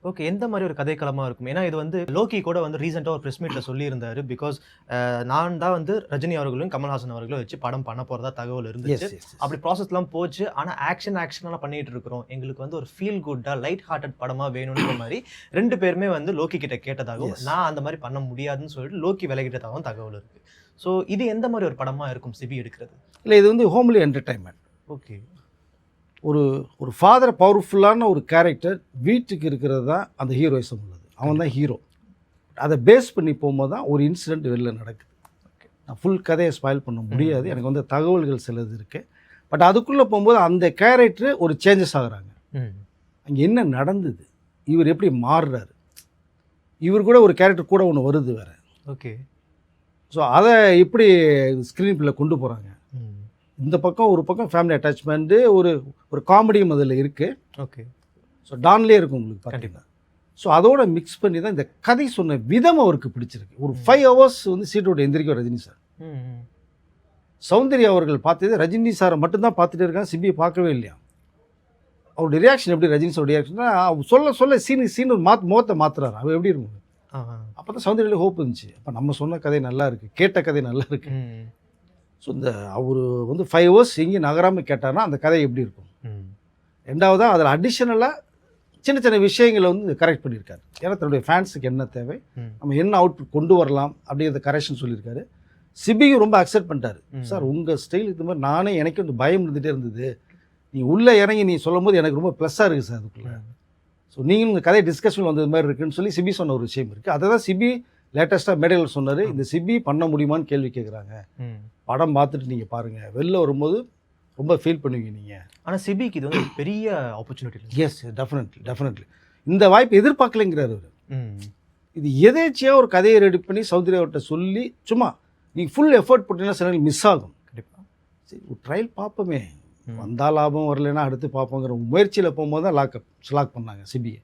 Okay. எந்த மாரி ஒரு கதைக்களமா இருக்கும்? ஏன்னா இது வந்து லோக்கி கூட வந்து ரீசென்ட்டா ஒரு பிரஸ் மீட்ல சொல்லியிருந்தாரு. பிகாஸ் நான் தான் வந்து ரஜினி அவர்களையும், கமல்ஹாசன் அவர்களையும் வச்சு படம் பண்ண போறதா தகவல் இருந்துச்சு. எஸ் எஸ் எஸ் அப்படி ப்ராசஸ்லாம் போச்சு. ஆனா ஆக்ஷனா பண்ணிட்டு இருக்கிறோம். எங்களுக்கு வந்து ஒரு ஃபீல் குட்டா, லைட் ஹார்ட்டட் படமா வேணும்ன்ற மாரி 2 பேருமே வந்து லோக்கி கிட்ட கேட்டதாகவும், எஸ். நான் அந்த மாரி பண்ண முடியாதுன்னு சொல்லிட்டு லோக்கி விலகிட்டதாகவும் தகவல் இருக்கு. ஸோ இது எந்த மாரி ஒரு படமா இருக்கும் சிபி எடுக்கிறது? இல்லை, இது வந்து ஹோம்லி என்டர்டைன்மெண்ட். ஓகே. ஒரு ஒரு ஃபாதர் பவர்ஃபுல்லான ஒரு கேரக்டர் வீட்டுக்கு இருக்கிறது தான் அந்த ஹீரோயிசம் உள்ளது. அவன் தான் ஹீரோ. அதை பேஸ் பண்ணி போகும்போது தான் ஒரு இன்சிடெண்ட் வெளில நடக்குது. நான் ஃபுல் கதையை ஸ்பாயில் பண்ண முடியாது. எனக்கு வந்து தகவல்கள் சிலது இருக்குது. பட் அதுக்குள்ளே போகும்போது அந்த கேரக்டர் ஒரு சேஞ்சஸ் ஆகுறாங்க. அங்கே என்ன நடந்தது, இவர் எப்படி மாறுறாரு, இவர் கூட ஒரு கேரக்டர் கூட ஒன்று வருது வேறு. ஓகே. ஸோ அதை எப்படி ஸ்க்ரீன் பிள்ளை கொண்டு போகிறாங்க. இந்த பக்கம் ஒரு பக்கம் ஃபேமிலி அட்டாச்மெண்ட்டு, ஒரு ஒரு காமெடியும் அதில் இருக்குது. ஓகே. ஸோ டான்லேயே இருக்கும் உங்களுக்கு பார்த்தீங்கன்னா. ஸோ அதோட மிக்ஸ் பண்ணி தான் இந்த கதை சொன்ன விதம் அவருக்கு பிடிச்சிருக்கு. ஒரு 5 hours வந்து சீட் விட்டு எந்திரிக்கும் ரஜினி சார். சௌந்தர்யா அவர்கள் பார்த்தது ரஜினி சாரை மட்டும்தான் பார்த்துட்டு இருக்காங்க, சிபியை பார்க்கவே இல்லையா. அவருடைய ரியாக்ஷன் எப்படி, ரஜினி சாரோட ரியாக்ஷன்னா சொல்ல சொல்ல சீனு முகத்தை மாற்றுறாரு. அவர் எப்படி இருக்கும். அப்போ தான் சௌந்தர்யாவில் ஹோப் இருந்துச்சு. அப்போ நம்ம சொன்ன கதை நல்லா இருக்குது, கேட்ட கதை நல்லா இருக்குது. ஸோ இந்த அவர் வந்து 5 hours எங்கேயும் நகராமல் கேட்டார்னா அந்த கதை எப்படி இருக்கும். ரெண்டாவதாக அதில் அடிஷ்னலாக சின்ன சின்ன விஷயங்களை வந்து கரெக்ட் பண்ணியிருக்காரு. ஏன்னா தன்னுடைய ஃபேன்ஸுக்கு என்ன தேவை, நம்ம என்ன அவுட்புட் கொண்டு வரலாம் அப்படிங்கிறத கரெக்ஷன் சொல்லியிருக்காரு. சிபியும் ரொம்ப அக்செப்ட் பண்ணிட்டாரு. சார் உங்கள் ஸ்டைல் இது மாதிரி நானே எனக்கு வந்து பயம் இருந்துகிட்டே இருந்தது, நீ உள்ளே இறங்கி நீ சொல்லும் போது எனக்கு ரொம்ப ப்ளஸ்ஸாக இருக்குது சார் அதுக்குள்ளே. ஸோ நீங்களும் இந்த கதை டிஸ்கஷன் வந்தது மாதிரி இருக்குன்னு சொல்லி சிபி சொன்ன ஒரு விஷயம் இருக்குது. அதை தான் சிபி லேட்டஸ்ட்டாக மேடையில் சொன்னார். இந்த சிபி பண்ண முடியுமான்னு கேள்வி கேட்குறாங்க. படம் பார்த்துட்டு நீங்கள் பாருங்கள், வெளில வரும்போது ரொம்ப ஃபீல் பண்ணுவீங்க நீங்கள். ஆனால் சிபிக்கு இது வந்து பெரிய ஆப்பர்ச்சுனிட்டி. எஸ், டெஃபினெட்லி இந்த வாய்ப்பு எதிர்பார்க்கலைங்கிறார் அவர். இது எதேச்சியாக ஒரு கதையை ரெடி பண்ணி சௌந்தர்யாவிட்ட சொல்லி சும்மா நீங்கள் ஃபுல் எஃபர்ட் போட்டீங்கன்னா சில மிஸ் ஆகும். கண்டிப்பாக. சரி, ஒரு ட்ரையல் பார்ப்போமே, வந்தால் லாபம், வரலைன்னா அடுத்து பார்ப்போங்கிற முயற்சியில் போகும்போது தான் லாக் பண்ணாங்க சிபியை.